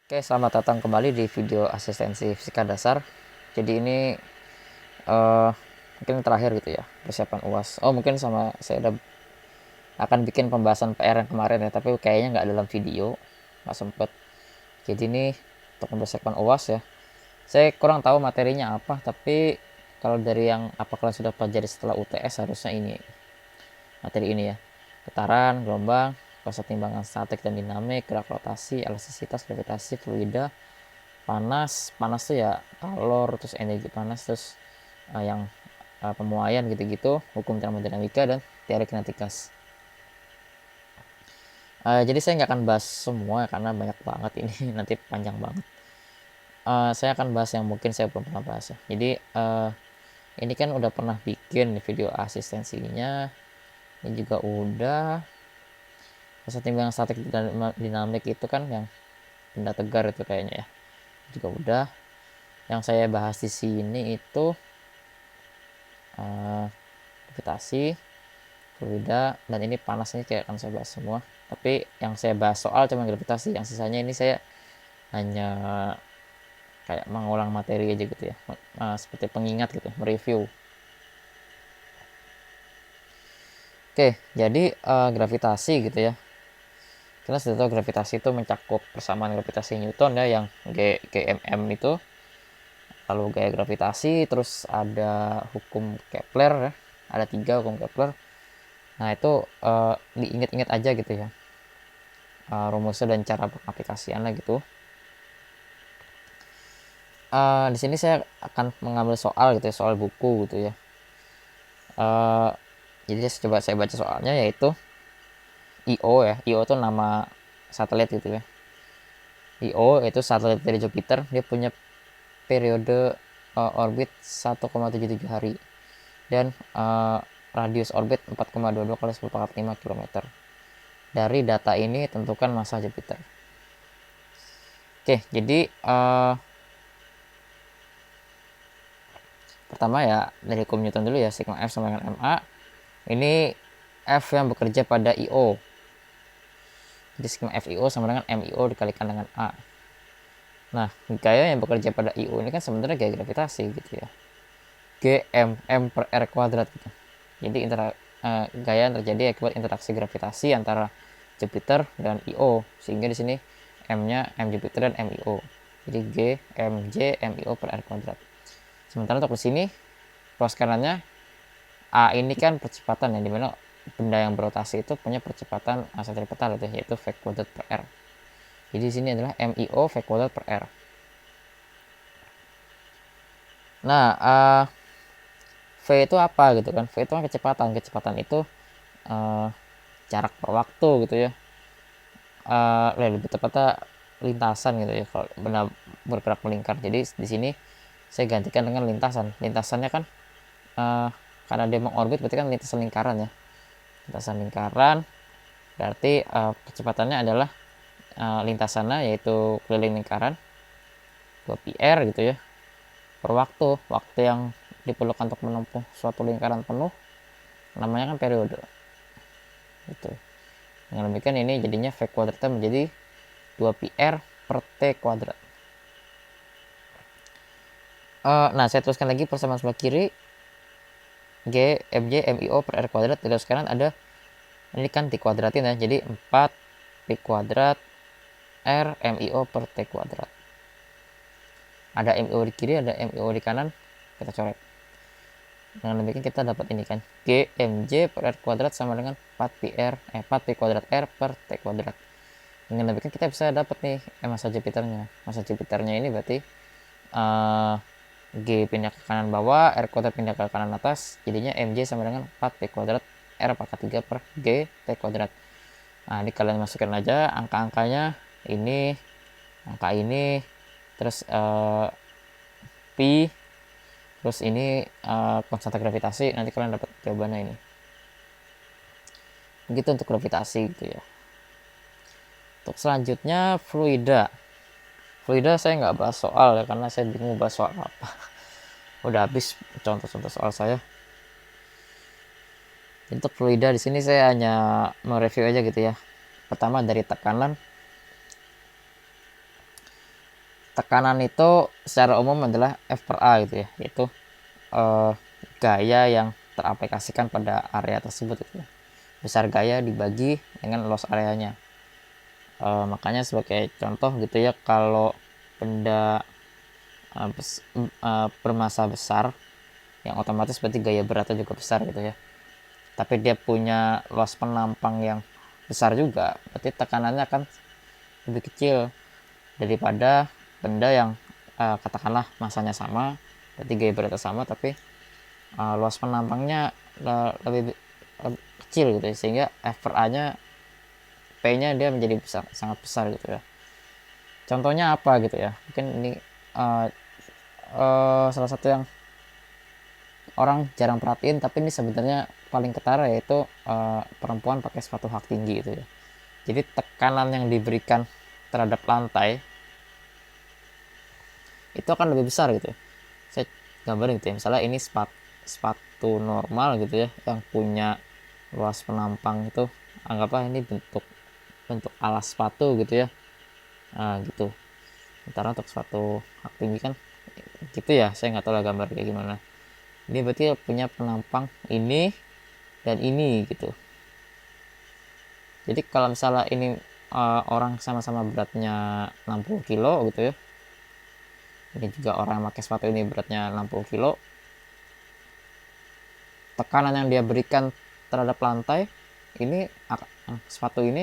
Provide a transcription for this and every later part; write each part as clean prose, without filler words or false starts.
Oke, selamat datang kembali di video asistensi fisika dasar. Jadi ini eh mungkin terakhir gitu ya, persiapan UAS. Oh, mungkin sama saya udah akan bikin pembahasan PR yang kemarin ya, tapi kayaknya nggak dalam video, nggak sempet. Jadi ini untuk mempersiapkan UAS ya. Saya kurang tahu materinya apa, tapi kalau dari yang apa kalian sudah pelajari setelah UTS harusnya ini materi ini ya. Getaran, gelombang, proses timbangan statik dan dinamik, gerak rotasi, elastisitas, gravitasi, fluida, panas tuh ya kalor, terus energi panas, terus yang pemuaian gitu-gitu, hukum termodinamika dan teori kinetika. Jadi saya nggak akan bahas semua karena banyak banget ini nanti panjang banget. Saya akan bahas yang mungkin saya belum pernah bahas ya. Jadi ini kan udah pernah bikin video asistensinya, ini juga udah. Proses timbangan statik dan dinamik itu kan yang benda tegar itu kayaknya ya, juga udah. Yang saya bahas di sini itu gravitasi, fluida, dan ini panasnya kayak akan saya bahas semua. Tapi yang saya bahas soal cuma gravitasi, yang sisanya ini saya hanya kayak mengulang materi aja gitu ya, seperti pengingat gitu, mereview. Oke, jadi gravitasi gitu ya. Kita sudah tahu gravitasi itu mencakup persamaan gravitasi Newton ya, yang Gmm itu, lalu gaya gravitasi, terus ada hukum Kepler ya, ada 3 hukum Kepler. Nah itu diingat-ingat aja gitu ya, rumusnya dan cara pengaplikasiannya gitu. Di sini saya akan mengambil soal gitu ya, soal buku gitu ya. Jadi coba saya baca soalnya, yaitu Io ya. Io itu nama satelit gitu ya. Io itu satelit dari Jupiter, dia punya periode orbit 1,77 hari dan radius orbit 4,22 kali 10 pangkat 5 km. Dari data ini tentukan massa Jupiter. Oke, jadi pertama ya dari hukum Newton dulu ya, sigma F sama dengan ma. Ini F yang bekerja pada IO, jadi sigma FIO sama dengan MIO dikalikan dengan A. Nah, gaya yang bekerja pada IO ini kan sebenarnya gaya gravitasi gitu ya, M per R kuadrat gitu. Jadi gaya yang terjadi akibat interaksi gravitasi antara Jupiter dan IO, sehingga di sini M-nya M Jupiter dan MIO. Jadi G MJ MIO per R kuadrat. Sementara untuk di sini ruas kanannya A ini kan percepatan ya, dimana benda yang berotasi itu punya percepatan sentripetal itu, yaitu V kuadrat per R. Jadi di sini adalah MIO V kuadrat per R. Nah, V itu apa gitu kan? V itu kan kecepatan. Kecepatan itu jarak per waktu gitu ya. Lebih tepatnya lintasan gitu ya, kalau benda bergerak melingkar. Jadi di sini saya gantikan dengan lintasan. Lintasannya kan karena dia mengorbit berarti kan lintasan lingkaran ya. Lintasan lingkaran berarti kecepatannya adalah lintasannya yaitu keliling lingkaran 2πr gitu ya per waktu yang diperlukan untuk menempuh suatu lingkaran penuh namanya kan periode gitu. Dengan demikian ini jadinya V kuadratnya menjadi 2πr per T kuadrat. Nah saya teruskan lagi persamaan sebelah kiri, G MJ MIO per R kuadrat. Di sekarang ada ini kan T kuadratin ya, jadi 4 P kuadrat R MIO per T kuadrat. Ada MIO di kiri, ada MIO di kanan, kita coret. Dengan demikian kita dapat ini kan, G MJ per R kuadrat sama dengan 4 P kuadrat R per T kuadrat. Dengan demikian kita bisa dapat nih massa Jupiternya. Massa Jupiternya ini berarti G pindah ke kanan bawah, R kuadrat pindah ke kanan atas, jadinya MJ sama dengan 4 P kuadrat R pangkat 3 per G T kuadrat. Nah ini kalian masukkan aja angka-angkanya, ini angka ini, terus Pi, terus ini konstanta gravitasi, nanti kalian dapat jawabannya ini. Begitu untuk gravitasi gitu ya. Untuk selanjutnya fluida. Fluida saya nggak bahas soal ya, karena saya bingung bahas soal apa. Udah habis contoh-contoh soal saya. Untuk fluida di sini saya hanya mereview aja gitu ya. Pertama dari tekanan. tekanan itu secara umum adalah F per A gitu ya, yaitu gaya yang teraplikasikan pada area tersebut gitu ya. Besar gaya dibagi dengan loss areanya. Makanya sebagai contoh gitu ya, kalau benda bermassa besar yang otomatis berarti gaya beratnya juga besar gitu ya, tapi dia punya loss penampang yang besar juga, berarti tekanannya akan lebih kecil daripada benda yang katakanlah masanya sama, berarti gaya beratnya sama, tapi luas penampangnya lebih kecil gitu ya, sehingga F per A nya P nya dia menjadi besar, sangat besar gitu ya. Contohnya apa gitu ya, mungkin ini salah satu yang orang jarang perhatiin tapi ini sebenarnya paling ketara, yaitu perempuan pakai sepatu hak tinggi gitu ya. Jadi tekanan yang diberikan terhadap lantai itu akan lebih besar gitu ya. Saya gambarin gitu ya, misalnya ini sepatu normal gitu ya, yang punya luas penampang itu anggaplah ini bentuk alas sepatu gitu ya, nah gitu. Sementara untuk sepatu hak tinggi kan gitu ya, saya nggak tahu lah gambar kayak gimana. Ini berarti punya penampang ini dan ini gitu. Jadi kalau misalnya ini orang sama-sama beratnya 60 kilo gitu ya, ini juga orang yang pakai sepatu ini beratnya 60 kilo, tekanan yang dia berikan terhadap lantai ini, sepatu ini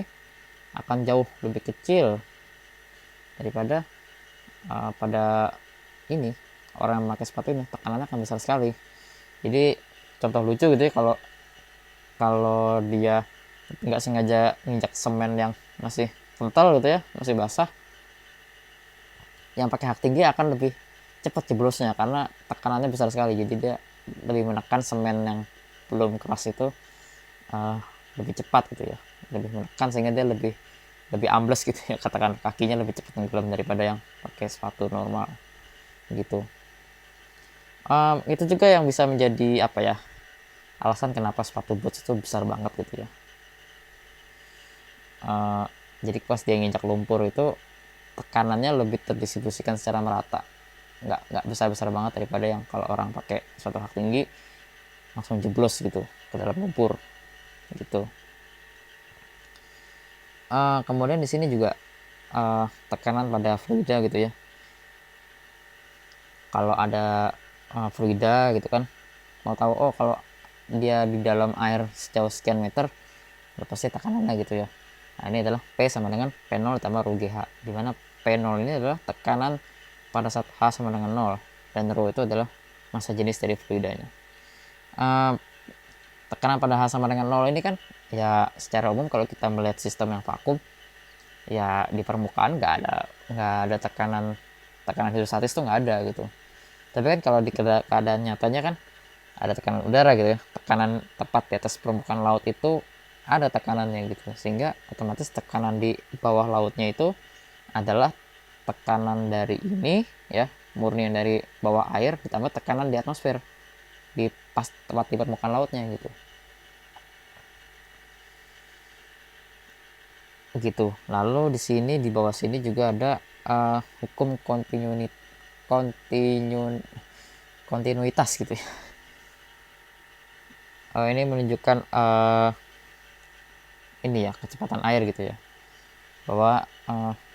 akan jauh lebih kecil daripada pada ini orang yang memakai sepatu ini, tekanannya akan besar sekali. Jadi contoh lucu gitu ya, kalau dia nggak sengaja nginjak semen yang masih kental gitu ya, masih basah, yang pakai hak tinggi akan lebih cepat jeblosnya karena tekanannya besar sekali. Jadi dia lebih menekan semen yang belum keras itu lebih cepat gitu ya, lebih menekan sehingga dia lebih ambles gitu ya, katakan kakinya lebih cepat tenggelam daripada yang pakai sepatu normal gitu. Itu juga yang bisa menjadi apa ya, alasan kenapa sepatu boots itu besar banget gitu ya. Jadi pas dia nginjak lumpur itu tekanannya lebih terdistribusikan secara merata, nggak besar banget daripada yang kalau orang pakai sepatu hak tinggi langsung jeblos gitu ke dalam lumpur gitu. Kemudian di sini juga tekanan pada fluida gitu ya. Kalau ada fluida gitu kan, mau tahu kalau dia di dalam air sejauh sekian meter, pasti tekanannya gitu ya. Nah ini adalah P sama dengan P0 ditambah rho GH, dimana P0 ini adalah tekanan pada saat H sama dengan 0 dan rho itu adalah massa jenis dari fluidanya. Tekanan pada H sama dengan 0 ini kan ya secara umum kalau kita melihat sistem yang vakum ya di permukaan nggak ada tekanan hidrostatis tuh nggak ada gitu. Tapi kan kalau di keadaan nyatanya kan ada tekanan udara gitu ya, tekanan tepat di atas permukaan laut itu ada tekanannya gitu, sehingga otomatis tekanan di bawah lautnya itu adalah tekanan dari ini ya, murni dari bawah air ditambah tekanan di atmosfer di pas tepat di permukaan lautnya gitu. Begitu. Lalu di sini di bawah sini juga ada hukum kontinuitas gitu ya. Ini menunjukkan ini ya, kecepatan air gitu ya, bahwa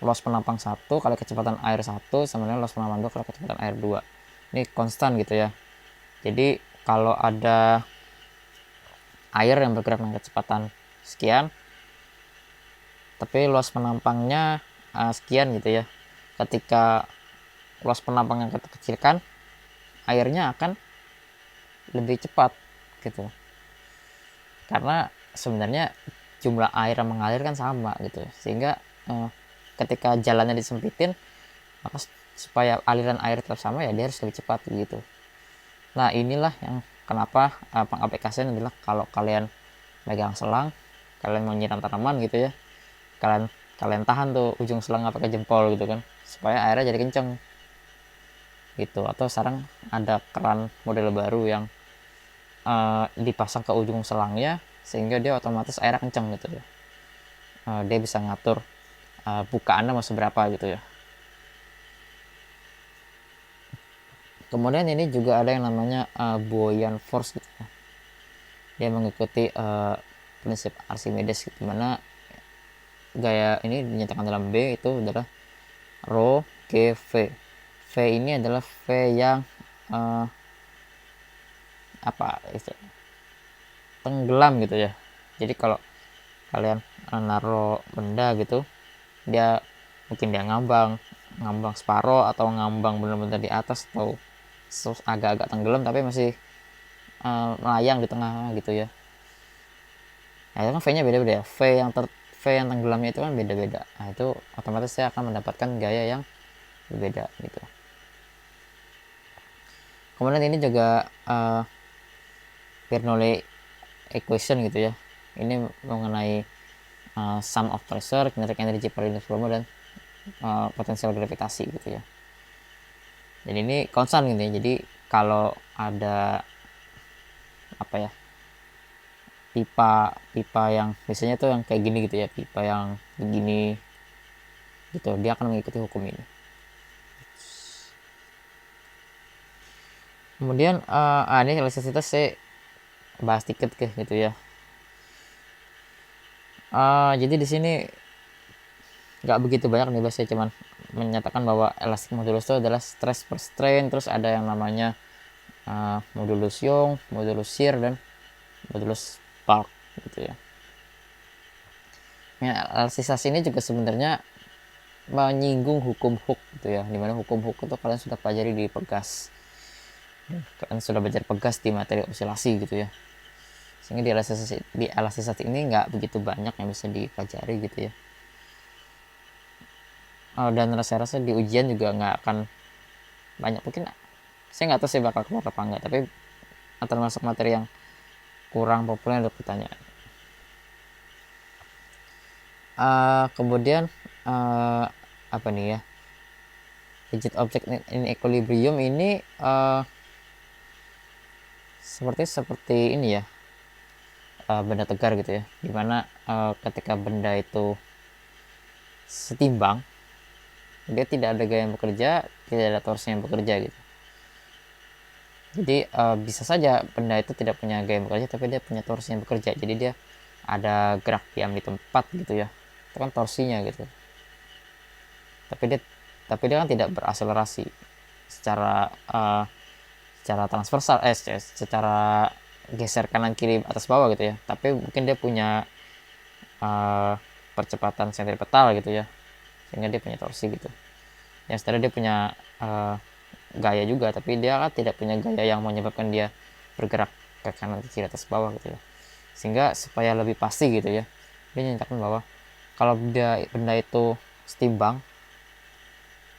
loss penampang 1 kali kecepatan air 1 sama dengan loss penampang 2 kali kecepatan air 2. Ini konstan gitu ya. Jadi kalau ada air yang bergerak dengan kecepatan sekian tapi loss penampangnya sekian gitu ya, ketika loss penampang yang kita kecilkan, airnya akan lebih cepat gitu, karena sebenarnya jumlah air yang mengalir kan sama gitu, sehingga ketika jalannya disempitin, maka supaya aliran air tetap sama ya dia harus lebih cepat gitu. Nah inilah yang kenapa pengaplikasian adalah kalau kalian megang selang, kalian mau nyiram tanaman gitu ya, kalian tahan tuh ujung selangnya pakai jempol gitu kan, supaya airnya jadi kenceng gitu. Atau sekarang ada keran model baru yang dipasang ke ujung selangnya sehingga dia otomatis airnya kenceng gitu ya. Dia bisa ngatur bukaannya mau seberapa gitu ya. Kemudian ini juga ada yang namanya buoyant force gitu ya. Dia mengikuti prinsip Archimedes gitu, mana gaya ini dinyatakan dalam B itu adalah rho g v. V ini adalah V yang apa istilahnya, tenggelam gitu ya. Jadi kalau kalian naruh benda gitu, dia mungkin dia ngambang separoh atau ngambang benar-benar di atas atau agak-agak tenggelam tapi masih melayang di tengah gitu ya. Nah itu kan V nya beda-beda ya. V yang tenggelamnya itu kan beda-beda. Nah itu otomatis saya akan mendapatkan gaya yang berbeda gitu. Kemudian ini juga Bernoulli equation gitu ya. Ini mengenai sum of pressure, kinetic energy per unit volume, dan potensial gravitasi gitu ya. Jadi ini konstan gitu ya. Jadi kalau ada apa ya, pipa yang biasanya tuh yang kayak gini gitu ya, pipa yang begini gitu, dia akan mengikuti hukum ini. Kemudian ini elastisitas saya bahas dikit ke gitu ya. Jadi di sini nggak begitu banyak nih bahasnya, cuman menyatakan bahwa elastic modulus itu adalah stress per strain, terus ada yang namanya modulus Young, modulus shear, dan modulus Spark gitu ya. Elastisasi ini juga sebenarnya menyinggung hukum Hooke gitu ya, dimana hukum Hooke itu kalian sudah pelajari di Pegas, kalian sudah belajar Pegas di materi osilasi gitu ya, sehingga di elastisasi ini nggak begitu banyak yang bisa dipelajari gitu ya. Dan saya rasa di ujian juga nggak akan banyak, mungkin saya nggak tahu sih bakal keluar apa enggak, tapi termasuk materi yang kurang populer untuk pertanyaan. Kemudian apa nih ya, rigid object in equilibrium ini seperti ini ya, benda tegar gitu ya, dimana ketika benda itu setimbang, dia tidak ada gaya yang bekerja, tidak ada torsi yang bekerja gitu. Jadi bisa saja benda itu tidak punya gaya yang bekerja tapi dia punya torsi yang bekerja, jadi dia ada gerak diam di tempat gitu ya, itu kan torsinya gitu. Tapi dia kan tidak berakselerasi secara transversal, secara geser kanan kiri atas bawah gitu ya, tapi mungkin dia punya percepatan sentripetal gitu ya, sehingga dia punya torsi gitu ya. Setelah dia punya gaya juga, tapi dia kan tidak punya gaya yang menyebabkan dia bergerak ke kanan ke kiri atas bawah gitu ya. Sehingga supaya lebih pasti gitu ya, dia nyatakan bahwa kalau benda itu setimbang,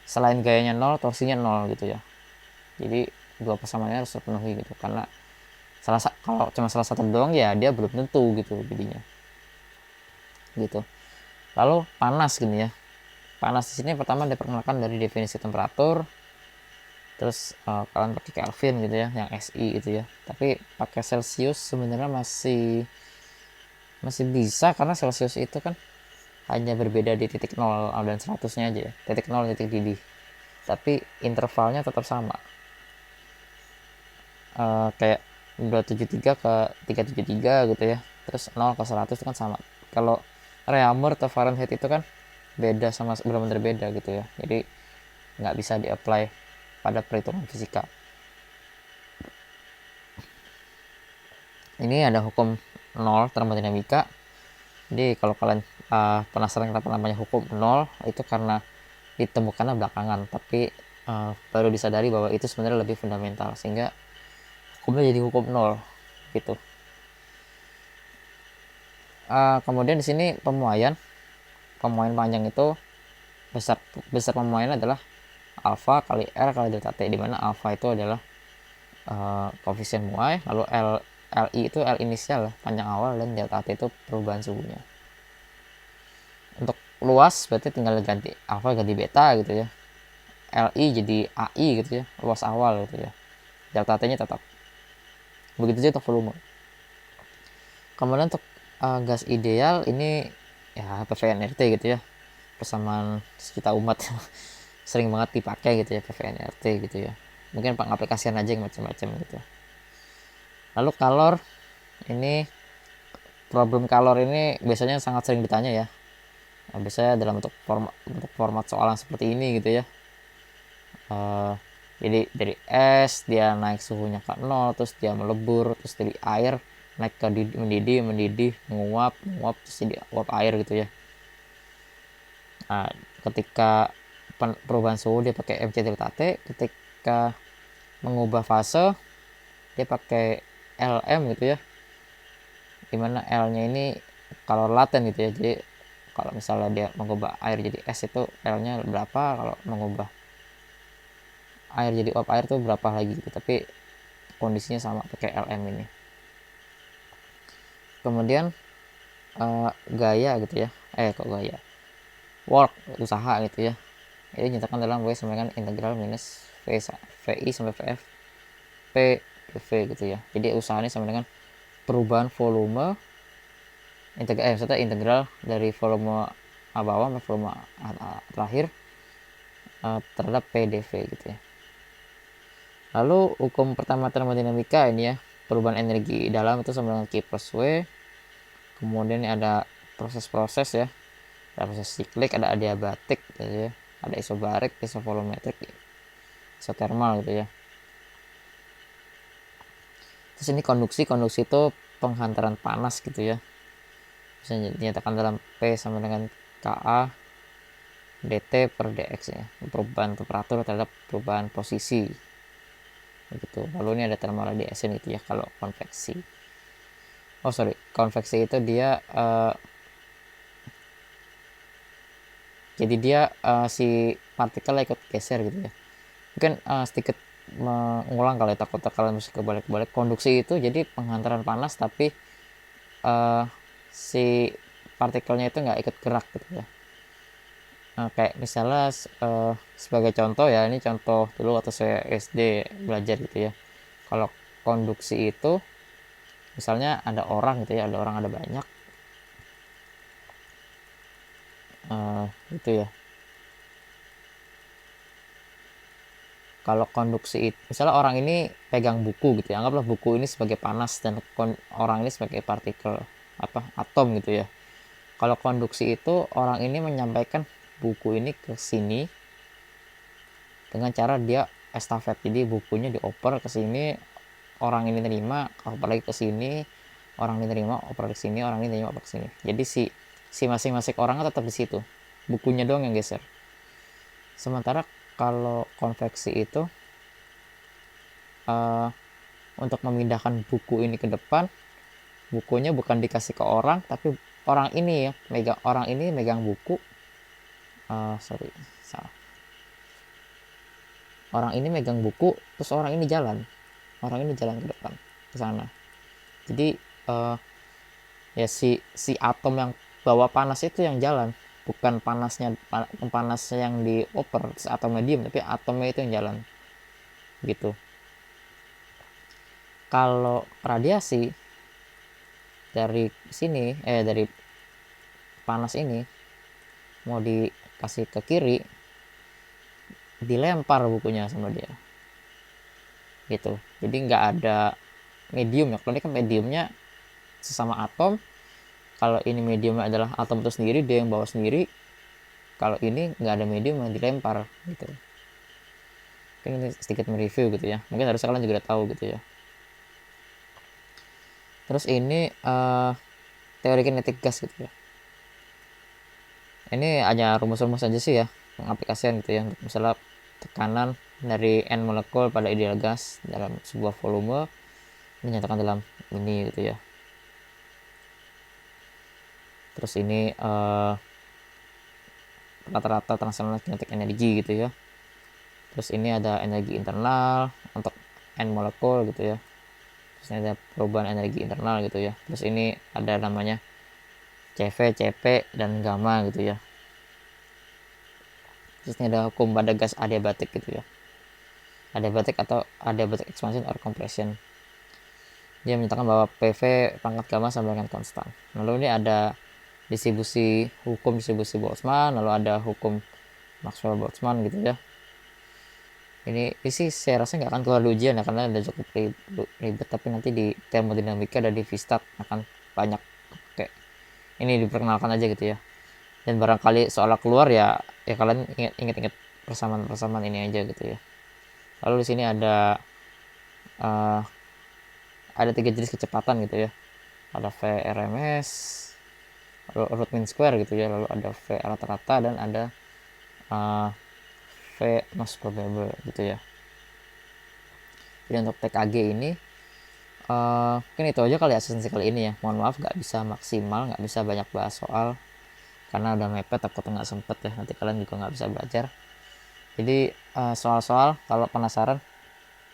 selain gayanya 0, torsinya 0 gitu ya. Jadi dua persamaannya harus terpenuhi gitu, karena kalau cuma salah satu doang ya dia belum tentu gitu jadinya gitu. Lalu panas gini ya, panas di sini pertama diperkenalkan dari definisi temperatur, terus kalian pakai Kelvin gitu ya, yang SI gitu ya, tapi pakai Celsius sebenarnya masih bisa, karena Celsius itu kan hanya berbeda di titik 0 dan 100 nya aja ya, titik 0 titik didih, tapi intervalnya tetap sama. Kayak 273 ke 373 gitu ya, terus 0 ke 100 itu kan sama. Kalau Reaumur atau Fahrenheit itu kan beda, sama benar-benar beda gitu ya, jadi nggak bisa di-apply pada perhitungan fisika. Ini ada hukum 0 termodinamika. Jadi kalau kalian penasaran kenapa namanya hukum 0, itu karena ditemukannya belakangan, tapi baru disadari bahwa itu sebenarnya lebih fundamental, sehingga hukumnya jadi hukum 0 gitu. Kemudian di sini pemuaian panjang itu besar pemuaian adalah alfa kali R kali delta T, dimana alfa itu adalah koefisien muai, lalu Li itu L inisial panjang awal, dan delta T itu perubahan suhunya. Untuk luas berarti tinggal ganti alfa ganti beta gitu ya, Li jadi AI gitu ya, luas awal gitu ya, delta T nya tetap. Begitu juga untuk volume. Kemudian untuk gas ideal ini ya PVNRT gitu ya, persamaan sejuta umat sering banget dipakai gitu ya, PVNRT gitu ya. mungkin pengaplikasian aja yang macam-macam gitu. Lalu kalor ini, problem kalor ini biasanya sangat sering ditanya ya. Nah, biasanya dalam bentuk format soalan seperti ini gitu ya. Jadi dari es dia naik suhunya ke 0, terus dia melebur, terus dari air naik ke mendidih, menguap, terus jadi uap air gitu ya. Nah, ketika perubahan suhu dia pakai MC delta T, ketika mengubah fase dia pakai LM gitu ya, dimana L nya ini kalor laten gitu ya. Jadi kalau misalnya dia mengubah air jadi es itu L nya berapa, kalau mengubah air jadi uap air tuh berapa lagi gitu, tapi kondisinya sama pakai LM ini. Kemudian gaya gitu ya, work, usaha gitu ya, ini dinyatakan dalam W sama dengan integral minus VI sampai VF P V gitu ya. Jadi usaha ini sama dengan perubahan volume integral dari volume bawah sampai volume terakhir terhadap PdV gitu ya. Lalu hukum pertama termodinamika ini ya, perubahan energi dalam itu sama dengan Q plus W. Kemudian ini ada proses-proses ya, ada proses siklik, ada adiabatik gitu ya, ada isobarik, isovolumetrik, isotermal gitu ya. Terus ini konduksi itu penghantaran panas gitu ya, bisa dinyatakan dalam P sama dengan Ka dt per dx ya, perubahan temperatur terhadap perubahan posisi begitu. Lalu ini ada thermal radiation gitu ya kalau konveksi. Konveksi itu dia jadi dia si partikel ikut geser gitu ya. Mungkin sedikit mengulang kalau ya, takut kalian mesti kebalik-balik. Konduksi itu jadi penghantaran panas tapi si partikelnya itu nggak ikut gerak gitu ya. Kayak misalnya sebagai contoh ya, ini contoh dulu waktu saya SD belajar gitu ya. Kalau konduksi itu misalnya ada orang gitu ya, ada banyak gitu ya. Kalau konduksi itu misalnya orang ini pegang buku gitu ya, anggaplah buku ini sebagai panas dan orang ini sebagai partikel atom gitu ya. Kalau konduksi itu orang ini menyampaikan buku ini ke sini dengan cara dia estafet, jadi bukunya dioper ke sini, orang ini terima oper lagi ke sini, orang ini terima oper ke sini, orang ini terima oper ke sini. Jadi si masing-masing orangnya tetap di situ, bukunya doang yang geser. Sementara kalau konveksi itu untuk memindahkan buku ini ke depan, bukunya bukan dikasih ke orang tapi orang ini megang buku. Orang ini megang buku, terus orang ini jalan ke depan ke sana. Jadi ya si atom yang bawa panas itu yang jalan, bukan panas yang dioper atau medium, tapi atomnya itu yang jalan gitu. Kalau radiasi dari sini dari panas ini mau dikasih ke kiri, dilempar bukunya sama dia gitu. Jadi nggak ada medium ya, kalau ini kan mediumnya sesama atom. Kalau ini mediumnya adalah atom itu sendiri, dia yang bawa sendiri. Kalau ini nggak ada medium yang dilempar gitu. Ini sedikit mereview gitu ya, mungkin harusnya kalian juga udah tahu gitu ya. Terus ini teori kinetik gas gitu ya. Ini hanya rumus-rumus aja sih ya, pengaplikasian gitu ya. Misalnya tekanan dari N molekul pada ideal gas dalam sebuah volume dinyatakan dalam ini gitu ya. Terus ini rata-rata translasional kinetik energi gitu ya. Terus ini ada energi internal untuk N molekul gitu ya. Terus ini ada perubahan energi internal gitu ya. Terus ini ada namanya CV, CP, dan gamma gitu ya. Terus ini ada hukum pada gas adiabatik gitu ya. Adiabatik atau adiabatic expansion or compression. Dia menyatakan bahwa PV pangkat gamma sama dengan konstan. Lalu ini ada hukum distribusi Boltzmann, lalu ada hukum Maxwell-Boltzmann gitu ya. ini sih saya rasa nggak akan keluar di ujian ya, karena udah cukup ribet, tapi nanti di termodinamika dan di Vistat akan banyak kayak ini diperkenalkan aja gitu ya. Dan barangkali soalnya keluar ya, ya kalian inget-inget persamaan-persamaan ini aja gitu ya. Lalu di sini uh, ada 3 jenis kecepatan gitu ya. Ada VRMS, root mean square gitu ya, lalu ada V rata-rata, dan ada uh, V most probable gitu ya. Jadi untuk TKG ini mungkin itu aja kali asistensi kali ini ya. Mohon maaf nggak bisa maksimal, nggak bisa banyak bahas soal karena udah mepet, takut nggak sempet ya, nanti kalian juga nggak bisa belajar. Jadi soal-soal kalau penasaran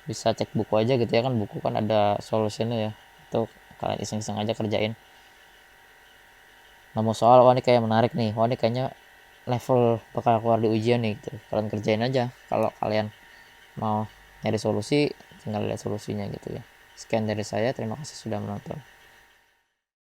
bisa cek buku aja gitu ya, kan buku kan ada solusinya ya, itu kalian iseng-iseng aja kerjain. Nemu soal, wah ini kayak menarik nih, wah ini kayaknya level bakal keluar di ujian nih gitu, kalian kerjain aja. Kalau kalian mau nyari solusi tinggal lihat solusinya gitu ya. Sekian dari saya, terima kasih sudah menonton.